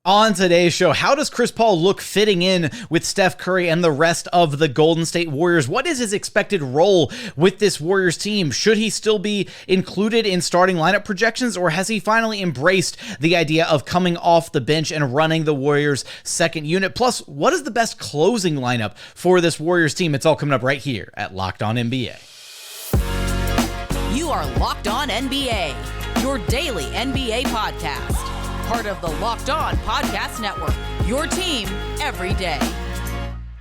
On today's show, how does Chris Paul look fitting in with Steph Curry and the rest of the Golden State Warriors? What is his expected role with this Warriors team? Should he still be included in starting lineup projections, or has he finally embraced the idea of coming off the bench and running the Warriors' second unit? Plus, what is the best closing lineup for this Warriors team? It's all coming up right here at Locked On NBA. You are Locked On NBA, your daily NBA podcast. Part of the Locked On Podcast Network, your team every day.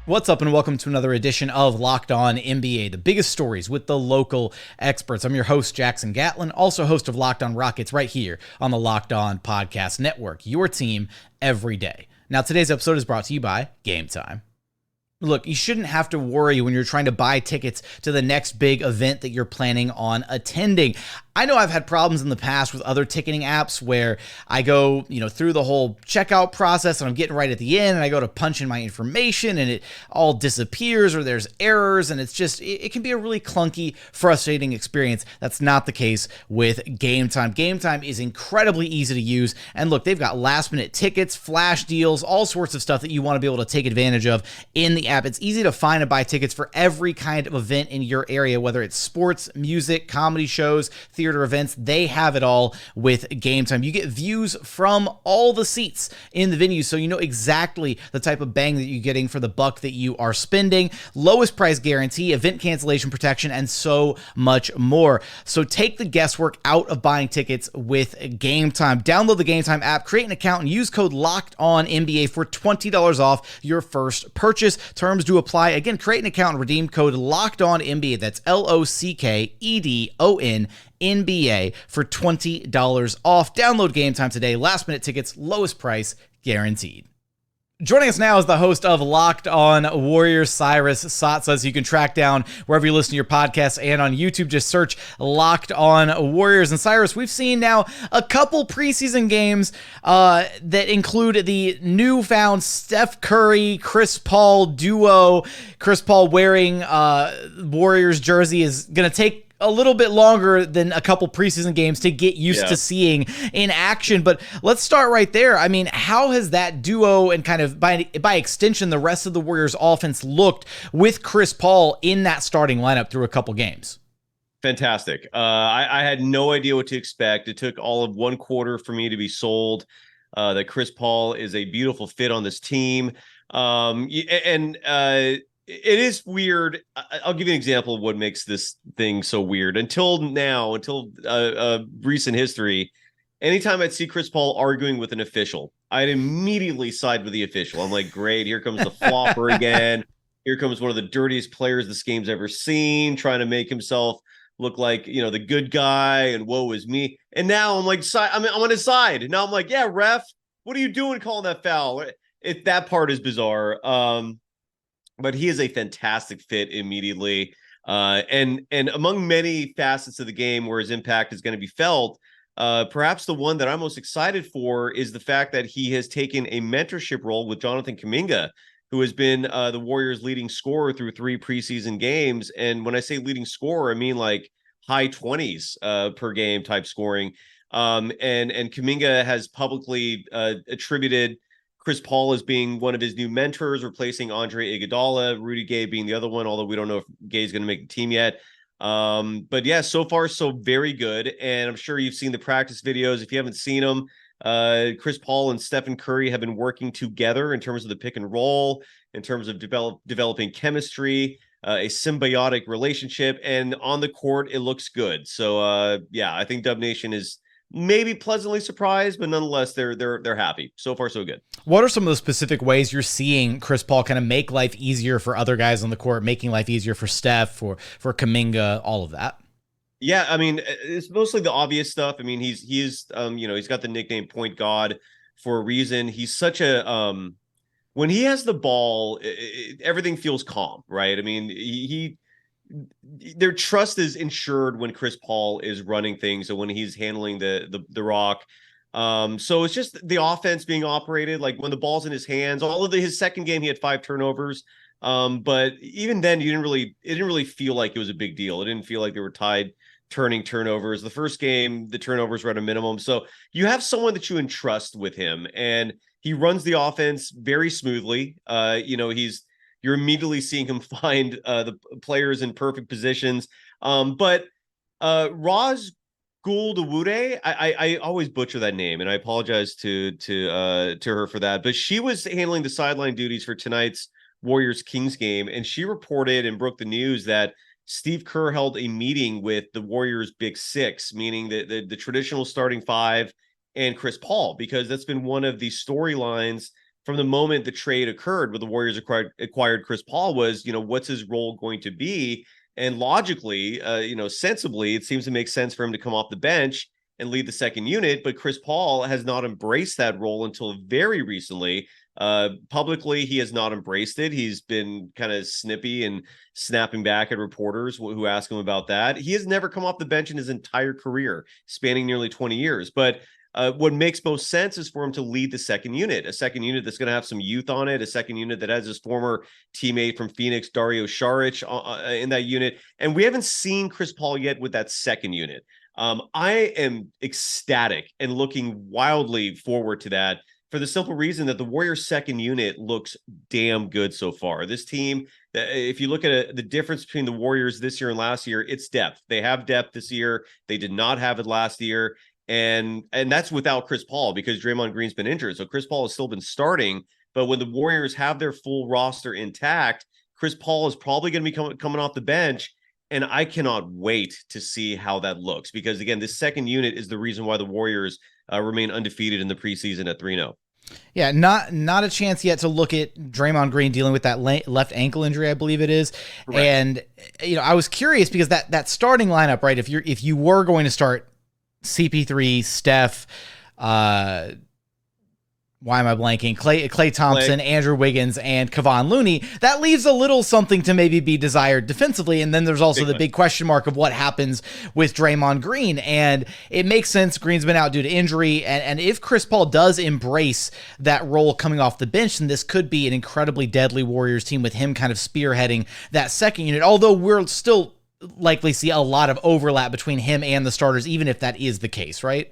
What's up, and welcome to another edition of Locked On NBA, the biggest stories with the local experts. I'm your host, Jackson Gatlin, also host of Locked On Rockets right here on the Locked On Podcast Network, your team every day. Now, today's episode is brought to you by GameTime. Look, you shouldn't have to worry when you're trying to buy tickets to the next big event that you're planning on attending. I know I've had problems in the past with other ticketing apps where I go, through the whole checkout process and I'm getting right at the end and I go to punch in my information and it all disappears or there's errors, and it can be a really clunky, frustrating experience. That's not the case with GameTime. GameTime is incredibly easy to use, and look, they've got last minute tickets, flash deals, all sorts of stuff that you want to be able to take advantage of in the app. It's easy to find and buy tickets for every kind of event in your area, whether it's sports, music, comedy shows, theater events. They have it all with GameTime. You get views from all the seats in the venue, so you know exactly the type of bang that you're getting for the buck that you are spending. Lowest price guarantee, event cancellation protection, and so much more. So take the guesswork out of buying tickets with GameTime. Download the GameTime app, create an account, and use code LOCKEDONNBA for $20 off your first purchase. Terms do apply. Again, create an account and redeem code LOCKEDONNBA. That's LOCKEDON NBA for $20 off. Download GameTime today. Last minute tickets, lowest price guaranteed. Joining us now is the host of Locked On Warriors, Cyrus Saatsaz. You can track down wherever you listen to your podcasts and on YouTube. Just search Locked On Warriors. And Cyrus, we've seen now a couple preseason games that include the newfound Steph Curry, Chris Paul duo. Chris Paul wearing Warriors jersey is going to take a little bit longer than a couple preseason games to get used to seeing in action. But let's start right there. I mean, how has that duo and kind of by extension, the rest of the Warriors offense looked with Chris Paul in that starting lineup through a couple games? Fantastic. I had no idea what to expect. It took all of one quarter for me to be sold that Chris Paul is a beautiful fit on this team. It is weird. I'll give you an example of what makes this thing so weird. Until recent history, anytime I'd see Chris Paul arguing with an official, I'd immediately side with the official. I'm like, great, here comes the flopper again. Here comes one of the dirtiest players this game's ever seen, trying to make himself look like, the good guy, and woe is me. And now I'm like, I'm on his side. Now I'm like, yeah, ref, what are you doing calling that foul? That part is bizarre. But he is a fantastic fit immediately. And among many facets of the game where his impact is going to be felt, perhaps the one that I'm most excited for is the fact that he has taken a mentorship role with Jonathan Kuminga, who has been the Warriors' leading scorer through 3 preseason games. And when I say leading scorer, I mean like high 20s per game type scoring. And Kuminga has publicly attributed Chris Paul as being one of his new mentors, replacing Andre Iguodala, Rudy Gay being the other one, although we don't know if Gay's going to make the team yet. But yeah, so far, so very good. And I'm sure you've seen the practice videos. If you haven't seen them, Chris Paul and Stephen Curry have been working together in terms of the pick and roll, in terms of developing chemistry, a symbiotic relationship. And on the court, it looks good. So I think Dub Nation is maybe pleasantly surprised, but nonetheless, they're happy. So far, so good. What are some of the specific ways you're seeing Chris Paul kind of make life easier for other guys on the court, making life easier for Steph, for Kuminga, all of that? Yeah, I mean, it's mostly the obvious stuff. I mean, he's got the nickname Point God for a reason. He's such a when he has the ball, everything feels calm, right? I mean, their trust is ensured when Chris Paul is running things and when he's handling the rock. So it's just the offense being operated, like when the ball's in his hands. All of his second game, he had 5 turnovers. But even then, it didn't really feel like it was a big deal. It didn't feel like they were tied turning turnovers. The first game, the turnovers were at a minimum. So you have someone that you entrust with him, and he runs the offense very smoothly. You're immediately seeing him find the players in perfect positions. But Roz Gouldawude, I always butcher that name, and I apologize to her for that. But she was handling the sideline duties for tonight's Warriors Kings game, and she reported and broke the news that Steve Kerr held a meeting with the Warriors Big Six, meaning the traditional starting five and Chris Paul, because that's been one of the storylines from the moment the trade occurred where the Warriors acquired Chris Paul was, what's his role going to be? And logically, sensibly, it seems to make sense for him to come off the bench and lead the second unit. But Chris Paul has not embraced that role until very recently. Publicly, he has not embraced it. He's been kind of snippy and snapping back at reporters who ask him about that. He has never come off the bench in his entire career, spanning nearly 20 years. But what makes most sense is for him to lead the second unit, a second unit that's going to have some youth on it, a second unit that has his former teammate from Phoenix, Dario Saric, in that unit. And we haven't seen Chris Paul yet with that second unit. I am ecstatic and looking wildly forward to that for the simple reason that the Warriors second unit looks damn good so far. This team, if you look at the difference between the Warriors this year and last year, it's depth. They have depth this year. They did not have it last year. And that's without Chris Paul because Draymond Green's been injured. So Chris Paul has still been starting. But when the Warriors have their full roster intact, Chris Paul is probably going to be coming off the bench. And I cannot wait to see how that looks because, again, this second unit is the reason why the Warriors remain undefeated in the preseason at 3-0. Yeah, not a chance yet to look at Draymond Green dealing with that left ankle injury, I believe it is. Right. And I was curious because that starting lineup, right? If you were going to start CP3, Steph, why am I blanking? Klay Thompson, Andrew Wiggins, and Kevon Looney. That leaves a little something to maybe be desired defensively. And then there's also the big question mark of what happens with Draymond Green. And it makes sense. Green's been out due to injury. And if Chris Paul does embrace that role coming off the bench, then this could be an incredibly deadly Warriors team with him kind of spearheading that second unit. Although we're still likely see a lot of overlap between him and the starters, even if that is the case, right?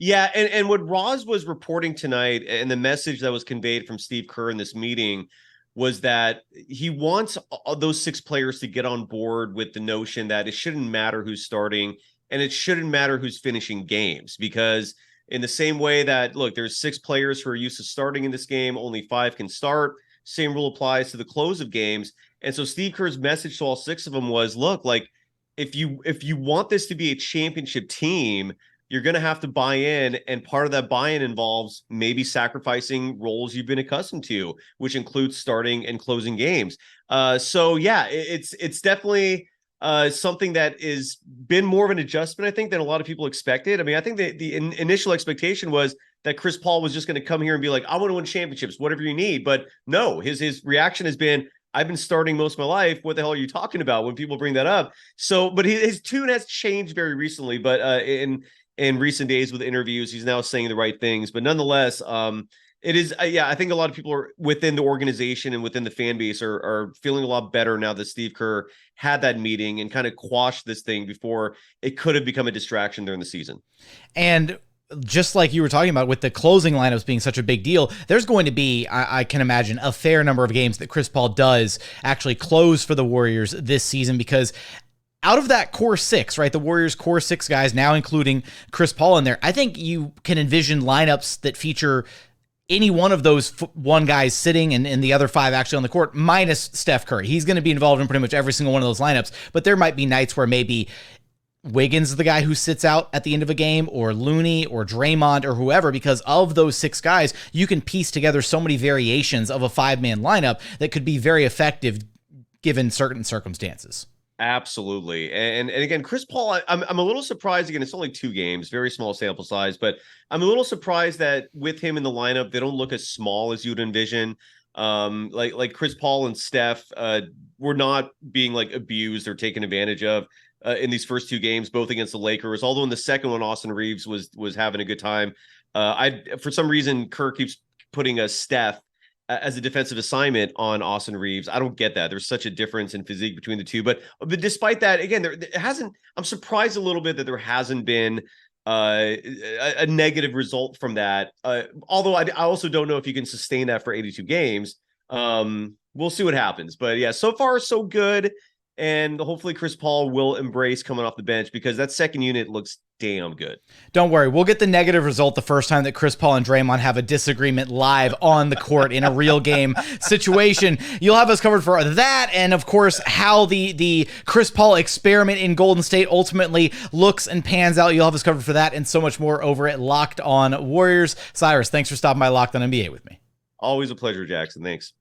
Yeah, and what Roz was reporting tonight and the message that was conveyed from Steve Kerr in this meeting was that he wants those six players to get on board with the notion that it shouldn't matter who's starting and it shouldn't matter who's finishing games because in the same way that, look, there's six players who are used to starting in this game, only five can start. Same rule applies to the close of games. And so Steve Kerr's message to all six of them was, look, like if you want this to be a championship team, you're going to have to buy in. And part of that buy-in involves maybe sacrificing roles you've been accustomed to, which includes starting and closing games. So yeah, it's definitely something that has been more of an adjustment, I think, than a lot of people expected. I mean, I think the initial expectation was that Chris Paul was just going to come here and be like, I want to win championships, whatever you need. But no, his reaction has been, I've been starting most of my life. What the hell are you talking about when people bring that up? So, but his tune has changed very recently, but in recent days with interviews, he's now saying the right things, but nonetheless, it is, I think a lot of people are within the organization and within the fan base are feeling a lot better now that Steve Kerr had that meeting and kind of quashed this thing before it could have become a distraction during the season. And just like you were talking about with the closing lineups being such a big deal, there's going to be, I can imagine, a fair number of games that Chris Paul does actually close for the Warriors this season because out of that core six, right, the Warriors' core six guys, now including Chris Paul in there, I think you can envision lineups that feature any one of those one guys sitting and the other five actually on the court, minus Steph Curry. He's going to be involved in pretty much every single one of those lineups, but there might be nights where maybe Wiggins is the guy who sits out at the end of a game, or Looney or Draymond or whoever, because of those six guys, you can piece together so many variations of a five-man lineup that could be very effective given certain circumstances. Absolutely. And again, Chris Paul, I'm a little surprised. Again, it's only 2 games, very small sample size, but I'm a little surprised that with him in the lineup, they don't look as small as you'd envision. Like Chris Paul and Steph were not being like abused or taken advantage of in these first 2 games, both against the Lakers. Although in the second one, Austin Reeves was having a good time. For some reason, Kerr keeps putting a Steph as a defensive assignment on Austin Reeves. I don't get that. There's such a difference in physique between the two. But despite that, again, I'm surprised a little bit that there hasn't been a negative result from that. Although I also don't know if you can sustain that for 82 games. We'll see what happens. But yeah, so far so good. And hopefully Chris Paul will embrace coming off the bench because that second unit looks damn good. Don't worry. We'll get the negative result the first time that Chris Paul and Draymond have a disagreement live on the court in a real game situation. You'll have us covered for that. And of course, how the Chris Paul experiment in Golden State ultimately looks and pans out. You'll have us covered for that and so much more over at Locked On Warriors. Cyrus, thanks for stopping by Locked On NBA with me. Always a pleasure, Jackson. Thanks.